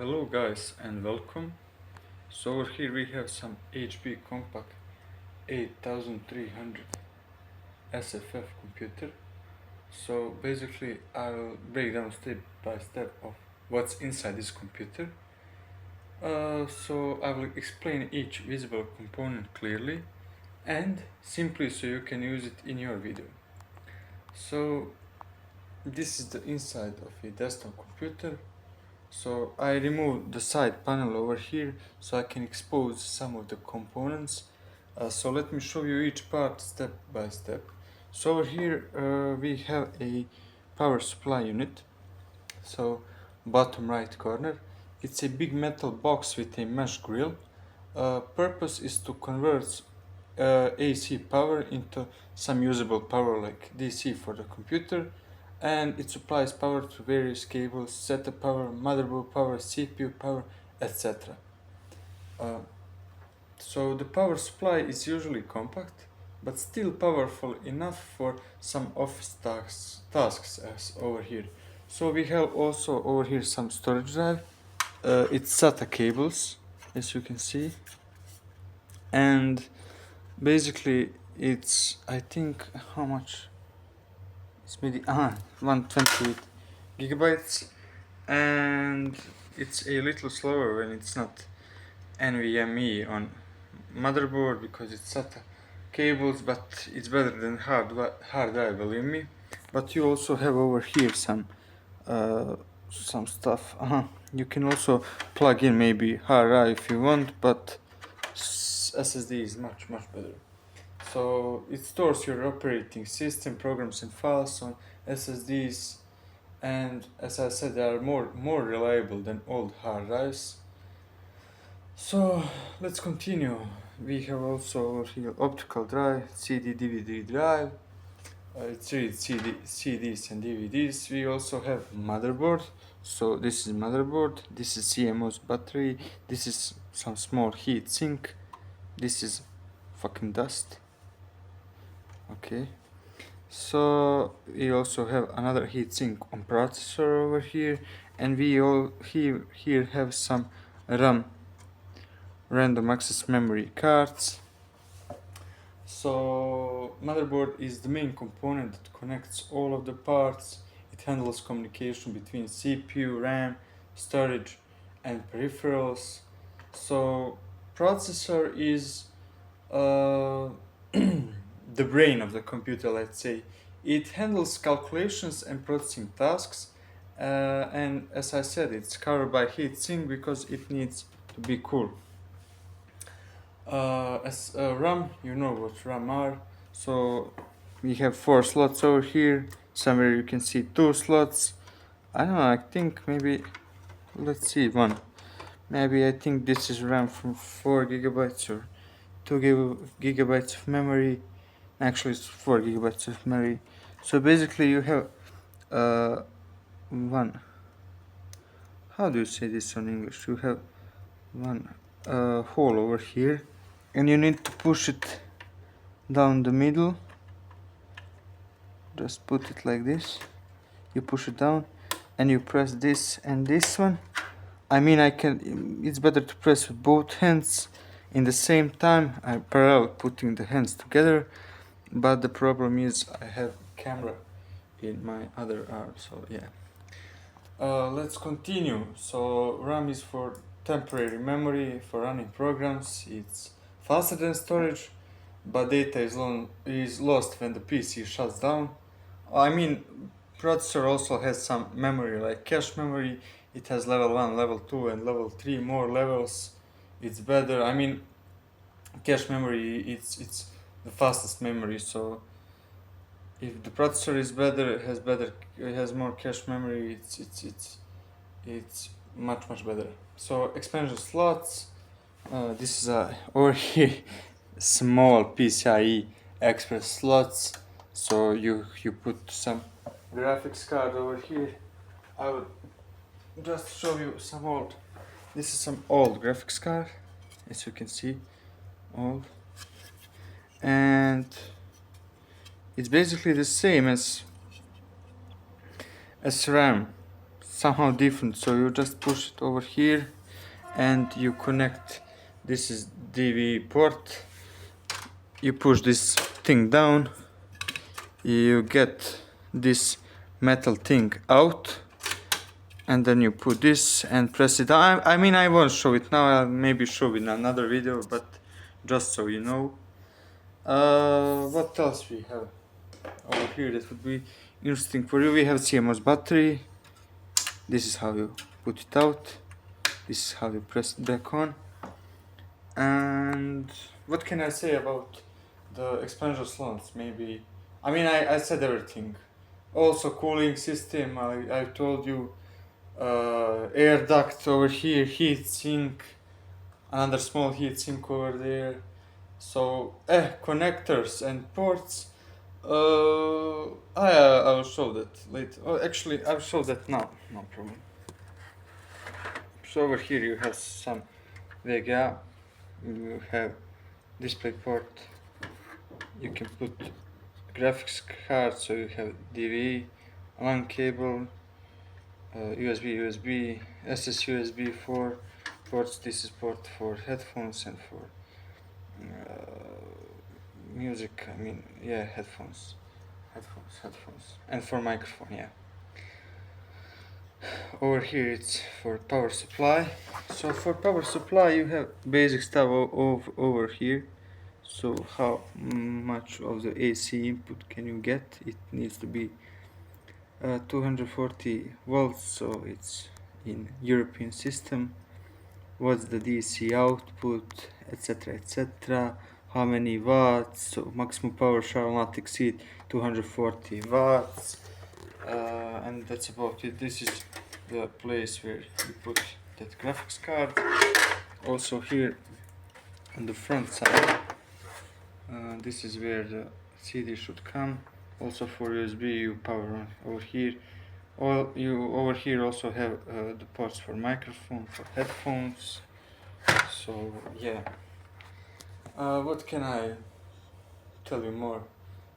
Hello guys and welcome. So over here we have some HP Compaq 8300 SFF computer. So basically I'll break down step by step of what's inside this computer. So I will explain each visible component clearly and simply so you can use it in your video. So this is the inside of a desktop computer. So I removed the side panel over here so I can expose some of the components. So let me show you each part step by step. So over here we have a power supply unit. So bottom right corner, it's a big metal box with a mesh grill. Purpose is to convert AC power into some usable power like DC for the computer, and it supplies power to various cables, SATA power, motherboard power, CPU power, etc. So the power supply is usually compact, but still powerful enough for some office tasks as over here. So we have also over here some storage drive. It's SATA cables, as you can see, and basically it's, I think, how much? It's maybe 128 gigabytes, and it's a little slower when it's not NVMe on motherboard because it's SATA cables, but it's better than hard drive, believe me. But you also have over here some stuff. You can also plug in maybe hard drive if you want, but SSD is much better. So it stores your operating system, programs and files on SSDs, and as I said, they are more reliable than old hard drives. So let's continue. We have also over here optical drive, CD DVD drive. It reads CDs and DVDs. We also have motherboard. So this is motherboard. This is CMOS battery. This is some small heat sink. This is fucking dust. Okay. So we also have another heatsink on processor over here, and we all here have some RAM, random access memory cards. So motherboard is the main component that connects all of the parts. It handles communication between CPU, RAM, storage, and peripherals. So processor is the brain of the computer, let's say. It handles calculations and processing tasks, and as I said, it's covered by heatsink because it needs to be cool. As RAM, you know what RAM are. So we have 4 slots over here. Somewhere you can see 2 slots. I don't know, I think maybe, let's see, 1. Maybe I think this is RAM from 4 gigabytes or 2 gigabytes of memory. Actually it's 4 gigabytes of memory. So basically you have one, how do you say this in English? You have one hole over here, and you need to push it down the middle. Just put it like this. You push it down and you press this and this one. I mean, it's better to press with both hands in the same time. I parallel putting the hands together, but the problem is I have camera in my other arm, so yeah. Let's continue. So RAM is for temporary memory for running programs. It's faster than storage, but data is lost when the PC shuts down. I mean, processor also has some memory like cache memory. It has level 1, level 2 and level 3 more levels. It's better. I mean, cache memory, it's the fastest memory, so if the processor is better, it has more cache memory, it's much better. So expansion slots, this is over here small PCIe Express slots. So you put some graphics card over here. I will just show you some old. This is some old graphics card, as you can see, old, and it's basically the same as RAM. somehow different. So you just push it over here and you connect. This is DV port. You push this thing down, you get this metal thing out, and then you put this and press it down. I mean, I won't show it now, I'll maybe show it in another video, but just so you know. What else we have over here that would be interesting for you? We have CMOS battery. This is how you put it out. This is how you press it back on. And what can I say about the expansion slots? Maybe, I mean, I said everything. Also cooling system, I told you, air duct over here, heat sink, another small heat sink over there. So connectors and ports, I will show that later. Oh, actually I'll show that now, no problem. So over here you have some VGA, you have display port, you can put graphics card, so you have DV, LAN cable, USB, SSUSB 4 ports. This is port for headphones and for music. I mean, yeah, headphones, and for microphone. Yeah. Over here it's for power supply. So for power supply you have basic stuff over here. So how much of the AC input can you get? It needs to be 240 volts, so it's in European system. What's the DC output, etc, etc, how many watts, so maximum power shall not exceed 240 watts, and that's about it. This is the place where you put that graphics card. Also here on the front side, this is where the CD should come. Also for USB you power on over here. You over here also have the ports for microphone, for headphones. So yeah, what can I tell you more?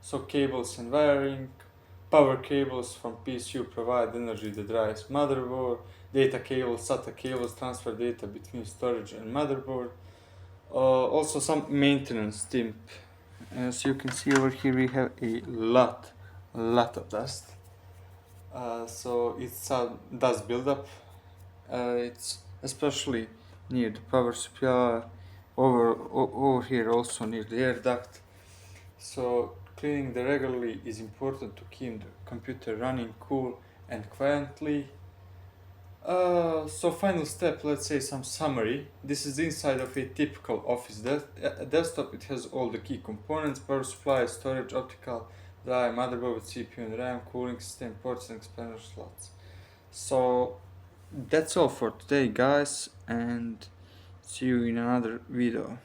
So cables and wiring, power cables from PSU provide energy that drives motherboard, data cables, SATA cables transfer data between storage and motherboard. Also some maintenance tip. As you can see over here we have a lot of dust. So it's dust buildup. It's especially near the power supply, over here also near the air duct. So cleaning them regularly is important to keep the computer running cool and quietly. So final step, let's say some summary. This is the inside of a typical office desktop. It has all the key components: power supply, storage, optical drive, motherboard with CPU and RAM, cooling system, ports and expander slots. So that's all for today, guys, and see you in another video.